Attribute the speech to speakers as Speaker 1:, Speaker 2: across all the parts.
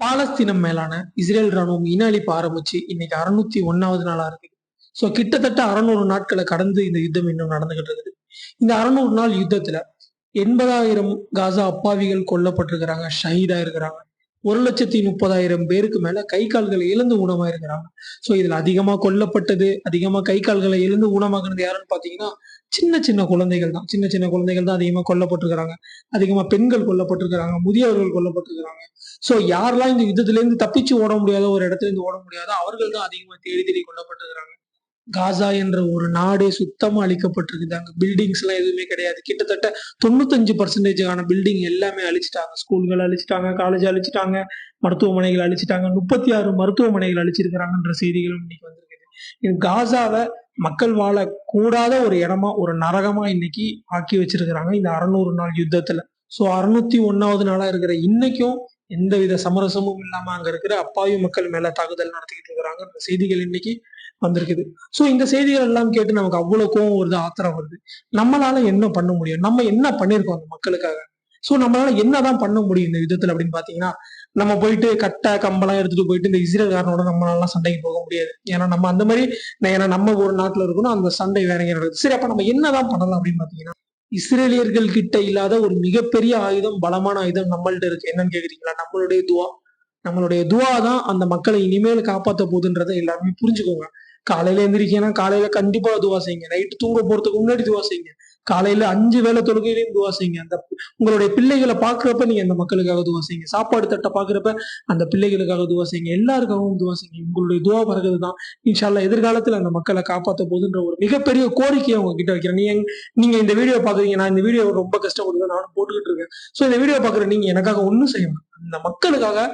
Speaker 1: பாலஸ்தீனம் மேலான இஸ்ரேல் ராணுவம் இன அழிப்பு ஆரம்பிச்சு இன்னைக்கு 601வது நாளா இருக்கு. சோ கிட்டத்தட்ட 600 நாட்களை கடந்து இந்த யுத்தம் இன்னும் நடந்துகிட்டு இருக்குது. இந்த 600 நாள் யுத்தத்துல 80,000 காசா அப்பாவிகள் கொல்லப்பட்டிருக்கிறாங்க, ஷஹீதா இருக்கிறாங்க. 1,30,000 பேருக்கு மேல கை கால்களை இழந்து ஊனமாயிருக்கிறாங்க. சோ இதுல அதிகமா கொல்லப்பட்டது, அதிகமா கை கால்களை இழந்து ஊனமாக்குனது யாருன்னு பாத்தீங்கன்னா சின்ன சின்ன குழந்தைகள் தான். சின்ன சின்ன குழந்தைகள் தான் அதிகமா கொல்லப்பட்டிருக்கிறாங்க. அதிகமா பெண்கள் கொல்லப்பட்டிருக்கிறாங்க, முதியவர்கள் கொல்லப்பட்டிருக்கிறாங்க. சோ யாரெல்லாம் இந்த யுத்தத்துல இருந்து தப்பிச்சு ஓட முடியாத, ஒரு இடத்துல இருந்து ஓட முடியாதோ அவர்கள் தான் அதிகமா தேடி தேடி கொல்லப்பட்டிருக்கிறாங்க. காசா என்ற ஒரு நாடே சுத்தமா அழிக்கப்பட்டிருக்குது. அங்க பில்டிங்ஸ் எல்லாம் எதுவுமே கிடையாது. கிட்டத்தட்ட 95% பில்டிங் எல்லாமே அழிச்சிட்டாங்க. ஸ்கூல்கள் அழிச்சிட்டாங்க, காலேஜ் அழிச்சிட்டாங்க, மருத்துவமனைகள் அழிச்சிட்டாங்க. 36 மருத்துவமனைகள் அழிச்சிருக்கிறாங்கன்ற செய்திகளும் இன்னைக்கு வந்திருக்குது. இது காசாவ மக்கள் வாழ கூடாத ஒரு இடமா, ஒரு நரகமா இன்னைக்கு ஆக்கி வச்சிருக்கிறாங்க இந்த 600 நாள் யுத்தத்துல. சோ 601வது நாளா இருக்கிற இன்னைக்கும் எந்தவித சமரசமும் இல்லாம அங்க இருக்கிற அப்பாவி மக்கள் மேல தாக்குதல் நடத்திக்கிட்டு இருக்கிறாங்க. செய்திகள் இன்னைக்கு வந்திருக்குது. சோ இந்த செய்திகள் எல்லாம் கேட்டு நமக்கு அவ்வளவு கோவம் வருது, ஆத்திரம் வருது. நம்மளால என்ன பண்ண முடியும்? நம்ம என்ன பண்ணிருக்கோம் அந்த மக்களுக்காக? சோ நம்மளால என்னதான் பண்ண முடியும் இந்த யுத்தத்துல அப்படின்னு பாத்தீங்கன்னா, நம்ம போயிட்டு கட்டை கம்பெல்லாம் எடுத்துட்டு போயிட்டு இந்த இஸ்ரேல்காரனோட நம்மளால சண்டைக்கு போக முடியாது. ஏன்னா நம்ம அந்த மாதிரி, ஏன்னா நம்ம ஒரு நாட்டுல இருக்கணும், அந்த சண்டை வேற எங்க நடக்குது. சரி, அப்ப நம்ம என்னதான் பண்ணலாம் அப்படின்னு பாத்தீங்கன்னா, இஸ்ரேலியர்கள் கிட்ட இல்லாத ஒரு மிகப்பெரிய ஆயுதம், பலமான ஆயுதம் நம்மள்ட்ட இருக்கு. என்னன்னு கேக்குறீங்களா? நம்மளுடைய துவா. நம்மளுடைய துவா தான் அந்த மக்களை இனிமேல் காப்பாத்த போகுதுன்றதை எல்லாருமே புரிஞ்சுக்கோங்க. காலையில எந்திரிக்கீங்கன்னா காலையில கண்டிப்பா துவா செய்யுங்க. நைட்டு தூங்க போறதுக்கு முன்னாடி துவா செய்யுங்க. காலையில 5 வேளை தொழுகையிலையும் துவா செய்யுங்க. அந்த உங்களுடைய பிள்ளைகளை பாக்குறப்ப நீங்க அந்த மக்களுக்காக துவா செய்யுங்க. சாப்பாடு தட்டை பாக்குறப்ப அந்த பிள்ளைகளுக்காக துவா செய்யுங்க. எல்லாருக்காகவும் துவா செய்யுங்க. உங்களுடைய துவா வரதுதான் இன்ஷா அல்லாஹ் எதிர்காலத்துல அந்த மக்களை காப்பாத்த போகுதுன்ற ஒரு மிகப்பெரிய கோரிக்கையை உங்ககிட்ட வைக்கிறேன். நீங்க இந்த வீடியோ பாக்குறீங்க, நான் இந்த வீடியோ ரொம்ப கஷ்டப்படுது, நானும் போட்டுக்கிட்டு இருக்கேன். சோ இந்த வீடியோ பாக்குற நீங்க எனக்காக ஒண்ணும் செய்யணும். அந்த மக்களுக்காக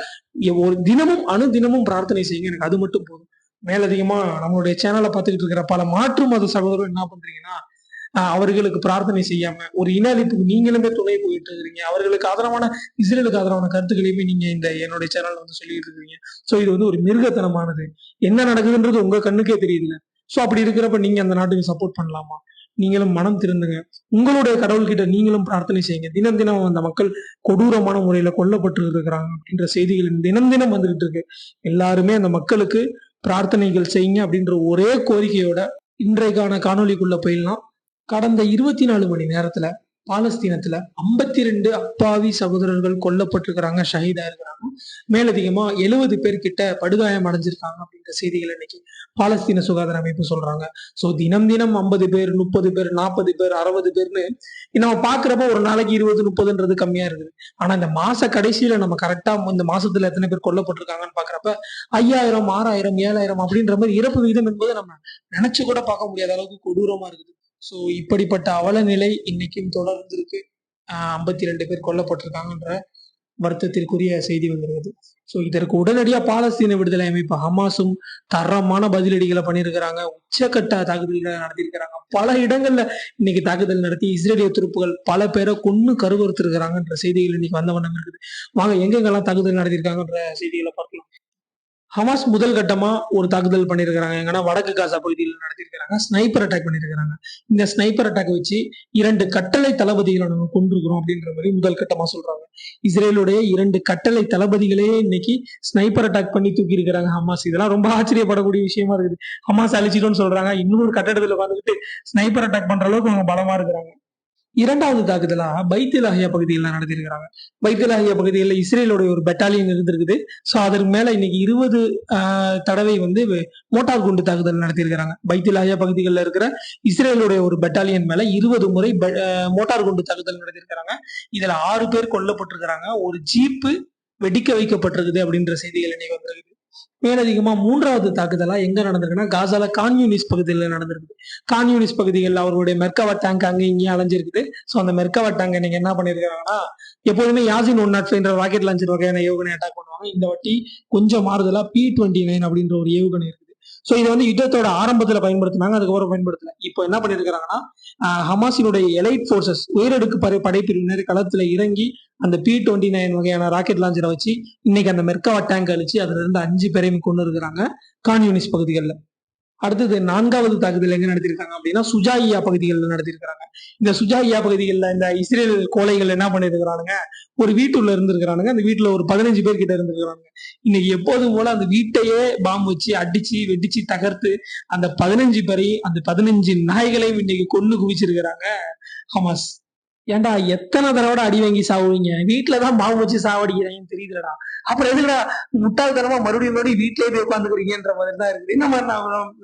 Speaker 1: ஒரு தினமும் அணுதினமும் பிரார்த்தனை செய்யுங்க. எனக்கு அது மட்டும் போதும். மேலதிகமா நம்மளுடைய சேனலை பார்த்துக்கிட்டு இருக்கிற பல மாற்று மத சகோதரர்கள் என்ன பண்றீங்கன்னா, அவர்களுக்கு பிரார்த்தனை செய்யாம ஒரு இன அழிப்புக்கு நீங்களுமே துணை போயிட்டு இருக்கிறீங்க. அவர்களுக்கு ஆதரவான, இஸ்ரேலுக்கு ஆதரவான கருத்துக்களையுமே நீங்க இந்த என்னுடைய சேனல்ல வந்து சொல்லிட்டு இருக்கீங்க. சோ இது வந்து ஒரு மிருகத்தனமானது. என்ன நடக்குதுன்றது உங்க கண்ணுக்கே தெரியுதுல்ல. சோ அப்படி இருக்கிறப்ப நீங்க அந்த நாட்டுக்கு சப்போர்ட் பண்ணலாமா? நீங்களும் மனம் திருந்துங்க. உங்களுடைய கடவுள்கிட்ட நீங்களும் பிரார்த்தனை செய்யுங்க. தினம் தினம் அந்த மக்கள் கொடூரமான முறையில கொல்லப்பட்டு இருக்கிறாங்க அப்படின்ற செய்திகள் தினம் தினம் வந்துகிட்டு இருக்கு. எல்லாருமே அந்த மக்களுக்கு பிரார்த்தனைகள் செய்யுங்க அப்படின்ற ஒரே கோரிக்கையோட இன்றைக்கான காணொலிக்குள்ள போயிடலாம். கடந்த 24 மணி நேரத்துல பாலஸ்தீனத்துல 52 அப்பாவி சகோதரர்கள் கொல்லப்பட்டிருக்கிறாங்க, ஷஹீதா இருக்கிறாங்க. மேலதிகமா 70 பேர் கிட்ட படுகாயம் அடைஞ்சிருக்காங்க அப்படின்ற செய்திகள் இன்னைக்கு பாலஸ்தீன சுகாதார அமைப்பு சொல்றாங்க. சோ தினம் தினம் 50 பேர், 30 பேர், 40 பேர், 60 பேர்னு நம்ம பாக்குறப்ப ஒரு நாளைக்கு 20, 30ன்றது கம்மியா இருக்குது. ஆனா இந்த மாச கடைசியில நம்ம கரெக்டா இந்த மாசத்துல எத்தனை பேர் கொல்லப்பட்டிருக்காங்கன்னு பாக்குறப்ப 5,000, 6,000, 7,000 அப்படின்ற மாதிரி இறப்பு விகிதம் என்பது நம்ம நினைச்சு கூட பார்க்க முடியாத அளவுக்கு கொடூரமா இருக்குது. சோ இப்படிப்பட்ட அவல நிலை இன்னைக்கும் தொடர்ந்து இருக்கு. 52 பேர் கொல்லப்பட்டிருக்காங்கன்ற வருத்தத்திற்குரிய செய்தி வந்திருக்குது. சோ இதற்கு உடனடியா பாலஸ்தீன விடுதலை அமைப்பு ஹமாஸும் தரமான பதிலடிகளை பண்ணியிருக்கிறாங்க. உச்சக்கட்ட தாக்குதல்களை நடத்தியிருக்கிறாங்க. பல இடங்கள்ல இன்னைக்கு தாக்குதல் நடத்தி இஸ்ரேலிய துருப்புகள் பல பேரை கொன்னு கருவறுத்திருக்கிறாங்கன்ற செய்திகள் இன்னைக்கு வந்த வண்ணம் இருக்குது. வாங்க எங்கெங்கெல்லாம் தாக்குதல் நடத்தியிருக்காங்கன்ற செய்திகளை பார்க்கலாம். ஹமாஸ் முதல் கட்டமா ஒரு தாக்குதல் பண்ணிருக்காங்க. எங்கன்னா வடக்கு காசா பகுதியில் நடத்திருக்காங்க. ஸ்னைப்பர் அட்டாக் பண்ணிருக்காங்க. இந்த ஸ்னைப்பர் அட்டாக் வச்சு 2 கட்டளை தளபதிகளை நம்ம கொண்டிருக்கிறோம் அப்படின்ற மாதிரி முதல் கட்டமா சொல்றாங்க. இஸ்ரேலுடைய 2 கட்டளை தளபதிகளே இன்னைக்கு ஸ்னைப்பர் அட்டாக் பண்ணி தூக்கி இருக்கிறாங்க ஹமாஸ். இதெல்லாம் ரொம்ப ஆச்சரியப்படக்கூடிய விஷயமா இருக்குது. ஹமாஸ் அழிச்சிட்டோம்னு சொல்றாங்க, இன்னொரு கட்டடத்துல உட்காந்துக்கிட்டு ஸ்னைப்பர் அட்டாக் பண்ற அளவுக்கு அவங்க பலமா இருக்கிறாங்க. 2வது தாக்குதலா பைத்துலாஹியா பகுதியில் நடத்திருக்கிறாங்க. பைத்துலாஹியா பகுதியில் இஸ்ரேலுடைய ஒரு பெட்டாலியன் இருந்திருக்குது. சோ அதற்கு மேல இன்னைக்கு 20 தடவை வந்து மோட்டார் குண்டு தாக்குதல் நடத்தியிருக்கிறாங்க. பைத்துலாஹியா பகுதிகளில் இருக்கிற இஸ்ரேலுடைய ஒரு பெட்டாலியன் மேல 20 முறை மோட்டார் குண்டு தாக்குதல் நடத்தியிருக்கிறாங்க. இதுல 6 பேர் கொல்லப்பட்டிருக்கிறாங்க. ஒரு ஜீப்பு வெடிக்க வைக்கப்பட்டிருக்குது அப்படின்ற செய்திகள் இன்னைக்கு வந்திருக்கு. மேலதிகமா 3வது தாக்குதலா எங்க நடந்திருக்குன்னா காசால கான்யூனிஸ் பகுதியில் நடந்திருக்கு. கான்யூனிஸ் பகுதிகளில் அவர்களுடைய மெர்காவா டேங்க் அங்கே இங்கேயும் அலைஞ்சிருக்குது. சோ அந்த மெர்காவா டேங்க் நீங்க என்ன பண்ணிருக்காங்கன்னா, எப்போதுமே யாசின் 105 ராக்கெட் லான்ச்சர் வகையான ஏவுகணை அட்டாக் பண்ணுவாங்க. இந்த வாட்டி கொஞ்சம் மாறுதலா P-29 அப்படின்ற ஒரு ஏவுகணை இருக்குது. சோ இதை வந்து யுத்தத்தோட ஆரம்பத்துல பயன்படுத்தினாங்க, அதுக்கப்புறம் பயன்படுத்தல. இப்போ என்ன பண்ணிருக்காங்கன்னா, ஹமாஸினுடைய எலைட் போர்சஸ் உயரடுக்கு படைப்பிரிவினர் களத்துல இறங்கி அந்த P-29 வகையான ராக்கெட் லான்ச்சரை வச்சு இன்னைக்கு அந்த மெர்காவா டேங்க் அழிச்சு அதுல இருந்து 5 பேரையும் கொண்டு இருக்கிறாங்க கான்யூனிஸ் பகுதிகளில். அடுத்தது 4வது தாக்குதல் எங்க நடத்திருக்காங்க அப்படின்னா சுஜாயியா பகுதிகளில் நடத்திருக்காங்க. இந்த சுஜாயியா பகுதிகளில் இந்த இஸ்ரேல் கோழைகள் என்ன பண்ணிருக்கிறானுங்க, ஒரு வீட்டுள்ள இருந்திருக்கிறானுங்க. அந்த வீட்டுல ஒரு 15 பேர் கிட்ட இருந்திருக்கிறானுங்க. இன்னைக்கு எப்போதும் போல அந்த வீட்டையே பாம்பு வச்சு அடிச்சு வெடிச்சு தகர்த்து அந்த 15 பேரையும் அந்த 15 நாய்களையும் இன்னைக்கு கொன்னு குவிச்சிருக்கிறாங்க ஹமாஸ். ஏன்டா எத்தனை தடவை அடி வாங்கி சாவுவீங்க? வீட்டுலதான் பாம்பு வச்சு சாவடிக்கிறீங்கன்னு தெரியுதுலடா. அப்புறம் எதுக்குடா முட்டாள்தனமா மறுபடியும் வீட்லயே போய் உட்காந்துக்கிறீங்கன்ற மாதிரி தான் இருக்குது. இந்த மாதிரி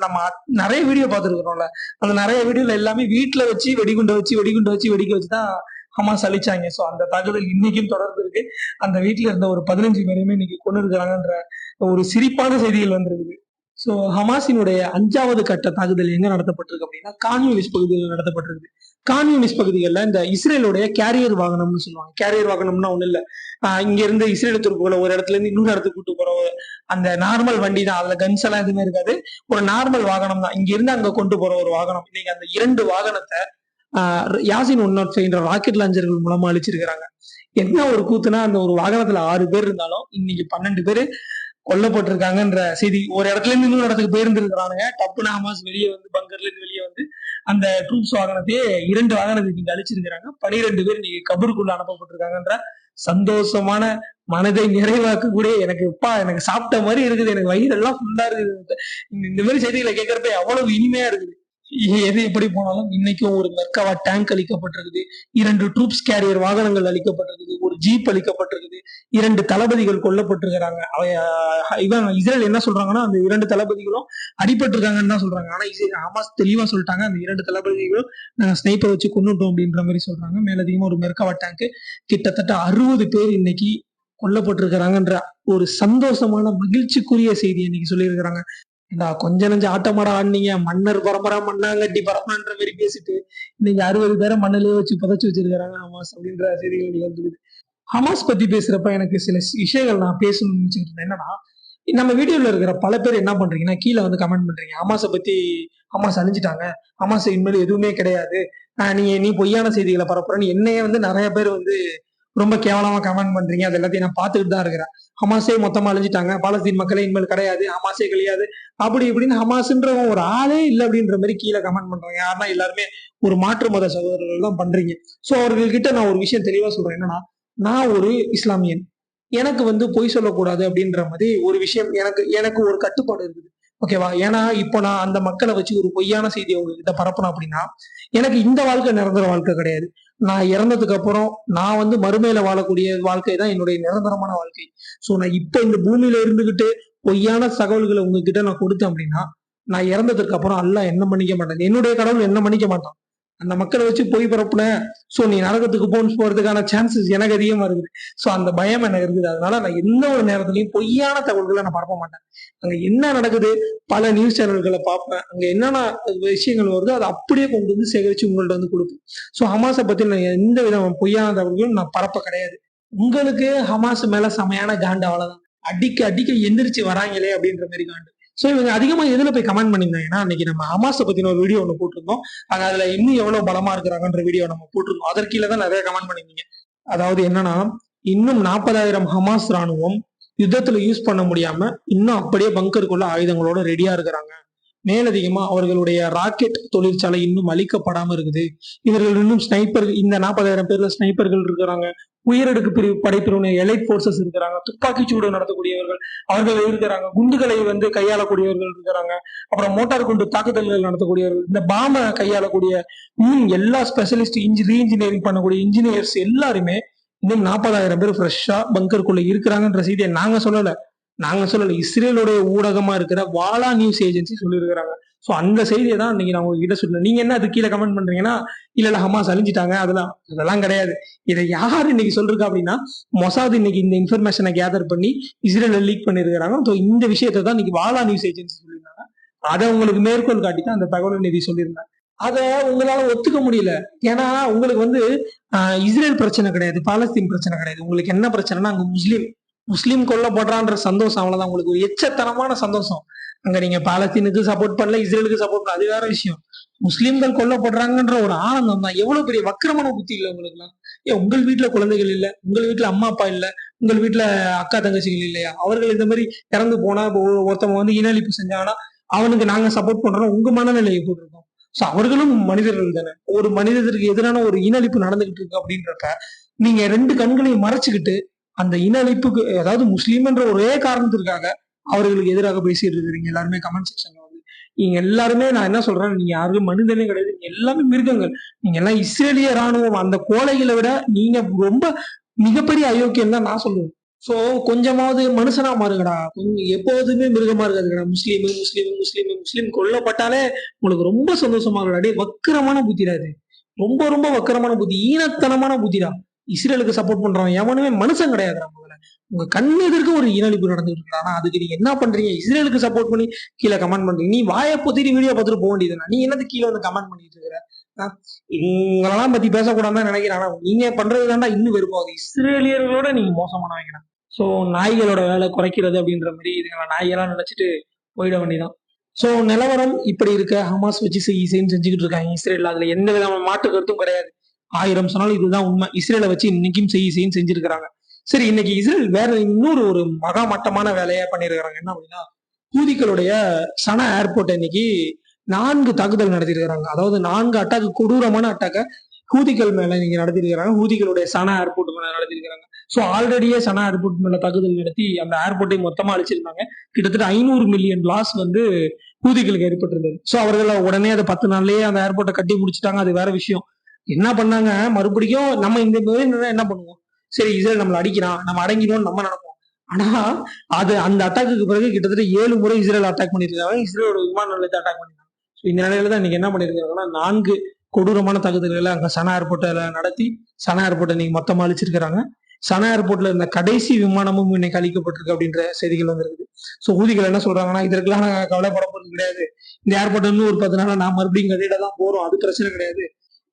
Speaker 1: நம்ம நிறைய வீடியோ பார்த்துருக்கிறோம்ல. அந்த நிறைய வீடியோல எல்லாமே வீட்டுல வச்சு வெடிக்க வச்சுதான் ஹமாஸ் அழிச்சாங்க. சோ அந்த தாக்குதல் இன்னைக்கும் தொடர்ந்து இருக்கு. அந்த வீட்டுல இருந்த ஒரு 15 பேரையுமே இன்னைக்கு கொண்டு இருக்கிறாங்கன்ற ஒரு சிரிப்பான செய்திகள் வந்திருக்குது. சோ ஹமாஸினுடைய 5வது கட்ட தாக்குதல் எங்க நடத்தப்பட்டிருக்கு அப்படின்னா கான்யூனிஸ் பகுதியில் நடத்தப்பட்டிருக்கு. கான்யூனிஸ் பகுதிகளில் இந்த இஸ்ரேலுடைய கேரியர் வாகனம்னு சொல்லுவாங்க. கேரியர் வாகனம்னா ஒண்ணு இல்ல, இங்க இருந்து இஸ்ரேல் துருப்புகளை ஒரு இடத்துல இருந்து இன்னொரு இடத்துக்கு கூட்டு போற அந்த நார்மல் வண்டி தான். அதுல கன்ஸ் எல்லாம் எதுவுமே இருக்காது. ஒரு நார்மல் வாகனம் தான். இங்க இருந்து அங்க கொண்டு போற ஒரு வாகனம். இன்னைக்கு அந்த 2 வாகனத்தை யாசின் 105 ராக்கெட் லாஞ்சர்கள் மூலமா அழிச்சிருக்கிறாங்க. என்ன ஒரு கூத்துனா, அந்த ஒரு வாகனத்துல 6 பேர் இருந்தாலும் இன்னைக்கு 12 பேரு கொல்லப்பட்டிருக்காங்கன்ற செய்தி. ஒரு இடத்துல இருந்து இன்னொரு இடத்துக்கு போயிருந்துருக்கானுங்க. டப்புனா ஹமாஸ் வெளியே வந்து பங்கர்ல இருந்து வெளியே வந்து அந்த ட்ரூப்ஸ் வாகனத்தையே 2 வாகனத்தை நீங்க அழிச்சிருக்கிறாங்க. 12 பேர் நீங்க கபருக்குள்ள அனுப்பப்பட்டிருக்காங்கன்ற சந்தோஷமான மனதை நிறைவாக்கக்கூடிய எனக்கு சாப்பிட்ட மாதிரி இருக்குது. எனக்கு வயிறெல்லாம் ஃபுல்லா இருக்குது. இந்த மாதிரி செய்திகளை கேட்கறப்ப அவ்வளவு இனிமையா இருக்குது. எது எப்படி போனாலும் இன்னைக்கும் ஒரு மெர்காவா டேங்க் அளிக்கப்பட்டிருக்குது, 2 ட்ரூப்ஸ் கேரியர் வாகனங்கள் அளிக்கப்பட்டிருக்குது, ஒரு ஜீப் அளிக்கப்பட்டிருக்குது, 2 தளபதிகள் கொல்லப்பட்டிருக்கிறாங்க. இவன் இஸ்ரேல் என்ன சொல்றாங்கன்னா, அந்த 2 தளபதிகளும் அடிபட்டிருக்காங்கன்னு தான் சொல்றாங்க. ஆனா ஹமாஸ் தெளிவா சொல்லிட்டாங்க, அந்த 2 தளபதிகளும் நாங்க ஸ்னைப்பர் வச்சு கொண்டுட்டோம் அப்படின்ற மாதிரி சொல்றாங்க. மேலதிகமா ஒரு மெர்காவா டேங்க் கிட்டத்தட்ட 60 பேர் இன்னைக்கு கொல்லப்பட்டிருக்கிறாங்கன்ற ஒரு சந்தோஷமான மகிழ்ச்சிக்குரிய செய்தி இன்னைக்கு சொல்லியிருக்கிறாங்க. கொஞ்ச நெஞ்ச ஆட்டமாடா ஆடினீங்க, மன்னர் பரம்பரா மண்ணாங்கட்டி பரம்பரான்ற மாதிரி பேசிட்டு இன்னைக்கு 60 பேரை மண்ணிலேயே வச்சு புதைச்சு வச்சிருக்காங்க ஹமாஸ் அப்படின்ற செய்திகள் வந்துருக்குது. ஹமாஸ் பத்தி பேசுறப்ப எனக்கு சில விஷயங்கள் நான் பேசணும்னு நினைச்சுட்டு இருந்தேன். என்னன்னா, நம்ம வீடியோல இருக்கிற பல பேர் என்ன பண்றீங்கன்னா, கீழே வந்து கமெண்ட் பண்றீங்க, ஹமாஸை பத்தி ஹமாஸ் அழிஞ்சிட்டாங்க, ஹமாஸ் இனிமேல் எதுவுமே கிடையாது, நீ பொய்யான செய்திகளை பரப்புறன்னு என்னையே வந்து நிறைய பேர் வந்து ரொம்ப கேவலமா கமெண்ட் பண்றீங்க. அது எல்லாத்தையும் நான் பார்த்துட்டு தான் இருக்கிறேன். ஹமாஸே மொத்தமா அழிஞ்சிட்டாங்க, பாலஸ்தீன் மக்களே இனிமேல் கிடையாது, ஹமாஸே கிடையாது, அப்படி இப்படின்னு ஹமாஸ்ன்றவங்க ஒரு ஆளே இல்லை அப்படின்ற மாதிரி கீழே கமெண்ட் பண்றாங்க. யாருன்னா எல்லாருமே ஒரு மாற்று மத சகோதரர்கள் தான் பண்றீங்க. சோ அவர்கள்கிட்ட நான் ஒரு விஷயம் தெளிவா சொல்றேன். என்னன்னா, நான் ஒரு இஸ்லாமியன், எனக்கு வந்து பொய் சொல்லக்கூடாது அப்படின்ற மாதிரி ஒரு விஷயம் எனக்கு எனக்கு ஒரு கட்டுப்பாடு இருக்குது. ஓகேவா? ஏன்னா இப்போ நான் அந்த மக்களை வச்சு ஒரு பொய்யான செய்தியை உங்ககிட்ட பரப்பணும் அப்படின்னா, எனக்கு இந்த வாழ்க்கை நிரந்தர வாழ்க்கை கிடையாது. நான் இறந்ததுக்கு அப்புறம் நான் வந்து மறுமையில வாழக்கூடிய வாழ்க்கை தான் என்னுடைய நிரந்தரமான வாழ்க்கை. சோ நான் இப்ப இந்த பூமியில இருந்துகிட்டு பொய்யான தகவல்களை உங்ககிட்ட நான் கொடுத்தேன் அப்படின்னா, நான் இறந்ததுக்கு அப்புறம் அல்லாஹ் என்ன மன்னிக்க மாட்டேன், என்னுடைய கடவுள் என்ன மன்னிக்க மாட்டான். அந்த மக்களை வச்சு பொய் பரப்புன, சோ நீ நரகத்துக்கு போறதுக்கான சான்சஸ் எனக்கு அதிகமா இருக்குது. சோ அந்த பயம் எனக்கு இருக்குது. அதனால நான் எந்த ஒரு நேரத்திலையும் பொய்யான தகவல்களை நான் பரப்ப மாட்டேன். அங்க என்ன நடக்குது, பல நியூஸ் சேனல்களை பார்ப்பேன், அங்க என்னென்ன விஷயங்கள் வருதோ அதை அப்படியே கொண்டு வந்து சேகரிச்சு உங்கள்ட்ட வந்து கொடுப்பேன். சோ ஹமாஸை பத்தி நான் எந்த விதமான பொய்யான தகவல்களும் நான் பரப்ப கிடையாது. உங்களுக்கு ஹமாஸ் மேல செமையான காண்டு, அவ்வளவுதான். அடிக்க அடிக்க எந்திரிச்சு வராங்களே அப்படின்ற மாதிரி காண்டு. சோ இவங்க அதிகமா எதுல போய் கமெண்ட் பண்ணியிருந்தாங்கன்னா, அன்னைக்கு நம்ம ஹமாஸை பத்தின ஒரு வீடியோ ஒண்ணு போட்டிருந்தோம். அதுல இன்னும் எவ்வளவு பலமா இருக்கிறாங்கன்ற வீடியோ நம்ம போட்டிருந்தோம். அதற்கீழ தான் நிறைய கமெண்ட் பண்ணிருந்தீங்க. அதாவது என்னன்னா, இன்னும் 40,000 ஹமாஸ் ராணுவம் யுத்தத்துல யூஸ் பண்ண முடியாம இன்னும் அப்படியே பங்கருக்குள்ள ஆயுதங்களோட ரெடியா இருக்கிறாங்க. மேலதிகமா அவர்களுடைய ராக்கெட் தொழிற்சாலை இன்னும் அழிக்கப்படாம இருக்குது. இவர்கள் இன்னும் ஸ்னைப்பர்கள், இந்த 40,000 பேர்ல ஸ்னைப்பர்கள் இருக்கிறாங்க, உயரடுக்கு பிரிவு படைப்பிரிவு எலைட் போர்சஸ் இருக்கிறாங்க, துப்பாக்கி சூடு நடத்தக்கூடியவர்கள் அவர்கள் இருக்கிறாங்க, குண்டுகளை வந்து கையாளக்கூடியவர்கள் இருக்கிறாங்க, அப்புறம் மோட்டார் குண்டு தாக்குதல்கள் நடத்தக்கூடியவர்கள், இந்த பாம கையாளக்கூடிய எல்லா ஸ்பெஷலிஸ்ட் ரீஇன்ஜினியரிங் பண்ணக்கூடிய இன்ஜினியர்ஸ் எல்லாருமே இன்னும் 40,000 பேர் ஃப்ரெஷ்ஷா பங்கருக்குள்ள இருக்கிறாங்கன்ற செய்தியை நாங்க சொல்லல, இஸ்ரேலுடைய ஊடகமா இருக்கிற வாலா நியூஸ் ஏஜென்சி சொல்லியிருக்கிறாங்க. சோ அந்த செய்தியை தான் இன்னைக்கு நான் உங்ககிட்ட சொல்றேன். நீங்க என்ன அது கீழே கமெண்ட் பண்றீங்கன்னா, இல்ல ஹமாஸ் அழிஞ்சிட்டாங்க, அதெல்லாம் கிடையாது. இதை யார் இன்னைக்கு சொல்றா அப்படின்னா, மொசாத் இன்னைக்கு இந்த இன்ஃபர்மேஷனை கேதர் பண்ணி இஸ்ரேல லீக் பண்ணிருக்கிறாங்க. ஸோ இந்த விஷயத்தை தான் இன்னைக்கு வாலா நியூஸ் ஏஜென்சி சொல்லியிருந்தாங்க. அதை உங்களுக்கு மேற்கோள் காட்டி தான் அந்த தகவல் நிதி சொல்லியிருந்தாங்க. அதை உங்களால ஒத்துக்க முடியல. ஏன்னா உங்களுக்கு வந்து இஸ்ரேல் பிரச்சனை கிடையாது, பாலஸ்தீன் பிரச்சனை கிடையாது. உங்களுக்கு என்ன பிரச்சனைனா, அங்க முஸ்லீம் கொல்லப்படுறான்ற சந்தோஷம், அவ்வளவுதான். உங்களுக்கு ஒரு எச்சத்தனமான சந்தோஷம். அங்க நீங்க பாலஸ்தீனுக்கு சப்போர்ட் பண்ணல, இஸ்ரேலுக்கு சப்போர்ட் பண்ணல, அது வேற விஷயம். முஸ்லீம்கள் கொல்லப்படுறாங்கன்ற ஒரு ஆனந்தம் தான். எவ்வளவு பெரிய வக்கரமான புத்தி இல்லை உங்களுக்கு எல்லாம். உங்கள் வீட்டுல குழந்தைகள் இல்ல, உங்கள் வீட்டுல அம்மா அப்பா இல்ல, உங்கள் வீட்டுல அக்கா தங்கச்சிகள் இல்லையா? அவர்கள் இந்த மாதிரி இறந்து போனா ஒருத்தவங்க வந்து இனஅழிப்பு செஞ்சாங்கன்னா அவனுக்கு நாங்க சப்போர்ட் பண்றோம், உங்க மனநிலை எப்படி இருக்கும்? சோ அவர்களும் மனிதர்கள் தானே. ஒரு மனிதருக்கு எதிரான ஒரு இன அழிப்பு நடந்துகிட்டு இருக்கு அப்படின்றப்ப நீங்க 2 கண்களையும் மறைச்சுக்கிட்டு அந்த இன அழிப்புக்கு, அதாவது முஸ்லீம் என்ற ஒரே காரணத்திற்காக அவர்களுக்கு எதிராக பேசிட்டு இருக்கிறீங்க எல்லாருமே கமெண்ட் செக்ஷன்ல வந்து. நீங்க எல்லாருமே, நான் என்ன சொல்றேன், நீங்க யாருமே மனிதனே கிடையாது, நீங்க எல்லாமே மிருகங்கள். நீங்க எல்லாம் இஸ்ரேலிய ராணுவம் அந்த கோழைகளை விட நீங்க ரொம்ப மிகப்பெரிய அயோக்கியம் தான் நான் சொல்லுவேன். சோ கொஞ்சமாவது மனுஷனா மாறுங்கடா. கொஞ்சம் எப்போதுமே மிருகமா இருக்காதுங்கடா. முஸ்லீம் முஸ்லீம் முஸ்லீம் முஸ்லீம் கொல்லப்பட்டாலே உங்களுக்கு ரொம்ப சந்தோஷமா இருக்குடா. டேய் வக்கிரமான புத்திடா இது. ரொம்ப ரொம்ப வக்கிரமான புத்தி, ஈனத்தனமான புத்திடா. இஸ்ரேலுக்கு சப்போர்ட் பண்றவன் எவனுமே மனுஷன் கிடையாதுடா முதல்ல. உங்க கண் எதிர்க்க ஒரு இன அழிப்பு நடந்துட்டு இருக்கு. ஆனா அதுக்கு நீங்க என்ன பண்றீங்க? இஸ்ரேலுக்கு சப்போர்ட் பண்ணி கீழே கமெண்ட் பண்றீங்க. நீ வாயை பொத்திட்டு வீடியோ பார்த்துட்டு போக வேண்டியதுதானே. நீ என்னது கீழே வந்து கமெண்ட் பண்ணிட்டு இருக்கிற? இவங்களெல்லாம் பத்தி பேசக்கூடாதுன்னு நினைக்கிறேன். ஆனா நீங்க பண்றது தாண்டா இன்னும் வெறுப்பாகுது. இஸ்ரேலியர்களோட நீங்க மோசமானவங்க. சோ நாய்களோட வேலை குறைக்கிறது அப்படின்ற மாதிரி இதுங்களை நாய்களா நினைச்சிட்டு போயிட வேண்டியதான். சோ நிலவரம் இப்படி இருக்க ஹமாஸ் வச்சு செய்ன்னு செஞ்சுக்கிட்டு இருக்காங்க இஸ்ரேல். அதுல எந்த விதமான மாற்று கருத்தும் கிடையாது. 1000 சொன்னாலும் இதுதான் உண்மை. இஸ்ரேலை வச்சு இன்னைக்கும் செய்ன்னு செஞ்சிருக்கிறாங்க. சரி, இன்னைக்கு இஸ்ரேல் வேற இன்னொரு ஒரு மகா மட்டமான வேலையா பண்ணிருக்கிறாங்க. என்ன அப்படின்னா, ஹூதிகளுடைய சனா ஏர்போர்ட் இன்னைக்கு 4 தாக்குதல் நடத்திருக்கிறாங்க. அதாவது 4 அட்டாக், கொடூரமான அட்டாக்க ஹூதிகள் மேல நீங்க நடத்திருக்கிறாங்க. ஹூதிகளுடைய சனா ஏர்போர்ட் மேல நடத்திருக்கிறாங்க. சோ ஆல்ரெடியே சனா ஏர்போர்ட் மேல தாக்குதல் நடத்தி அந்த ஏர்போர்ட்டை மொத்தமா அழிச்சிருந்தாங்க. கிட்டத்தட்ட 500 மில்லியன் லாஸ் வந்து ஹூதிகளுக்கு ஏற்பட்டிருந்தது. சோ அவர்கள் உடனே அதை 10 நாள்லயே அந்த ஏர்போர்ட்டை கட்டி முடிச்சுட்டாங்க. அது வேற விஷயம். என்ன பண்ணாங்க, மறுபடியும் நம்ம இந்த என்ன பண்ணுவோம், சரி இஸ்ரேல் நம்மள அடிக்கிறான், நம்ம அடங்கிடுவோம் நம்ம நினைப்போம். ஆனா அது அந்த அட்டாக்கு பிறகு கிட்டத்தட்ட 7 முறை இஸ்ரேல் அட்டாக் பண்ணிருக்காங்க. இஸ்ரேலோட விமான நிலையத்தை அட்டாக் பண்ணிருக்காங்க. இந்த நிலையில தான் இன்னைக்கு என்ன பண்ணிருக்காங்கன்னா, 4 கொடூரமான தாக்குதல்களை அங்க சனா ஏர்போர்ட்ல நடத்தி சனா ஏர்போர்ட்டை இன்னைக்கு மொத்தமா அழிச்சிருக்கிறாங்க. சனா ஏர்போர்ட்ல இருந்த கடைசி விமானமும் இன்னைக்கு அழிக்கப்பட்டிருக்கு அப்படின்ற செய்திகள் வந்திருக்கு. சோ ஊதிகள் என்ன சொல்றாங்கன்னா, இதற்கெல்லாம் நாங்க கவலைப்பட போறது கிடையாது. இந்த ஏர்போர்ட் இன்னும் ஒரு 10 நாளா நான் மறுபடியும் கட்டிட தான் போறோம், அது பிரச்சனை கிடையாது.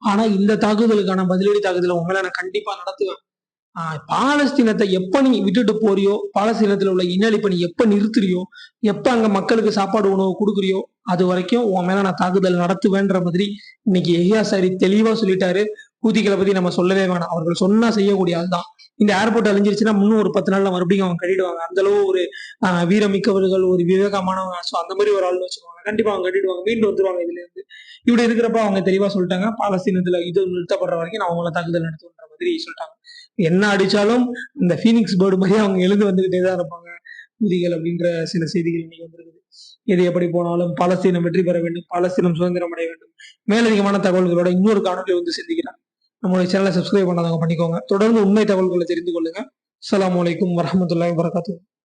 Speaker 1: ஆனா இந்த தாக்குதலுக்கான பதிலடி தாக்குதலை உங்களை நான் கண்டிப்பா நடத்துவேன். பாலஸ்தீனத்தை எப்ப நீ விட்டுட்டு போறியோ, பாலஸ்தீனத்துல உள்ள இன அழிப்பை நீ எப்ப நிறுத்துறியோ, எப்ப அங்க மக்களுக்கு சாப்பாடு உணவு கொடுக்குறியோ, அது வரைக்கும் உன் மேல நான் தாக்குதல் நடத்துவேன்ற மாதிரி இன்னைக்கு எஹ்யா சாரி தெளிவா சொல்லிட்டாரு. ஹூதிகளை பத்தி நம்ம சொல்லவே வேணாம். அவர்கள் சொன்னா செய்யக்கூடிய ஆள் தான். இந்த ஏர்போர்ட் அழிஞ்சிருச்சுன்னா இன்னும் ஒரு 10 நாள்ல மறுபடியும் அவங்க கட்டிடுவாங்க. அந்த அளவு ஒரு வீரமிக்கவர்கள், ஒரு விவேகமானவங்க. ஸோ அந்த மாதிரி ஒரு ஆள் வச்சுக்கோங்க. கண்டிப்பா அவங்க கட்டிடுவாங்க, மீண்டு வந்துருவாங்க இதுல இருந்து. இப்படி இருக்கிறப்ப அவங்க தெளிவா சொல்லிட்டாங்க, பாலஸ்தீனத்துல இது நிறுத்தப்படுற வரைக்கும் நான் அவங்கள தாக்குதல் நடத்துன்ற மாதிரி சொல்லிட்டாங்க. என்ன அடிச்சாலும் இந்த பீனிக்ஸ் பேர்டு மாதிரி அவங்க எழுந்து வந்துகிட்டே தான் இருப்பாங்க ஊதிகள் அப்படின்ற சில செய்திகள் இன்னைக்கு வந்திருக்குது. எது எப்படி போனாலும் பாலஸ்தீனம் வெற்றி பெற வேண்டும், பாலஸ்தீனம் சுதந்திரம் அடைய வேண்டும். மேலதிகமான தகவல்களோட இன்னொரு காணொலி வந்து சந்திக்கிறேன். நம்மளுடைய சேனலை சப்ஸ்கிரைப் பண்ணாதவங்க பண்ணிக்கோங்க. தொடர்ந்து உண்மை தகவல்களை தெரிந்து கொள்ளுங்க. அஸ்ஸலாமு அலைக்கும் வரஹ்மத்துல்லாஹி வபரகாத்துஹு.